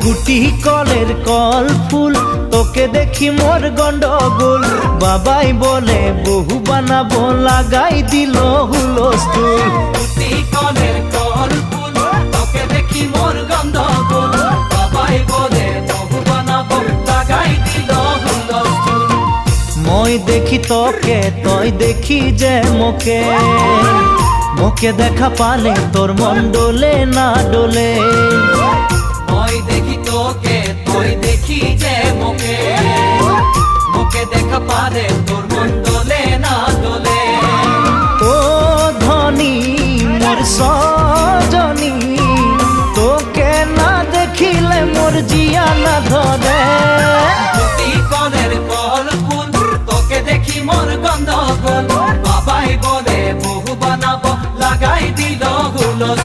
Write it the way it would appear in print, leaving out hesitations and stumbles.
গুটি কলের কল ফুল তোকে দেখি মোর গন্ডগোল বাবাই বলে বহু বানাবো লাগাই দিল হুলস্থুল গুটি কলের কল ফুল তোকে দেখি মোর গন্ডগোল বাবাই বলে বহু বানাবো লাগাই দিল হুলস্থুল মই দেখি তোকে তই দেখি যে মোকে মোকে দেখা পালে তোর মন ডোলে না ডোলে মই দেখি তোকে তুই দেখি যে মোকে মোকে দেখা পারে তোর মন দোলে না দোলে ও ধনী মোর সজনী তোকে না দেখিলে মোর জিয়া না ধরে গুটি কলের কল ফুল তোকে দেখি মোর গন্ডগোল বাবাই বলে বহু বানাবো লাগাই দিল হুলস্থুল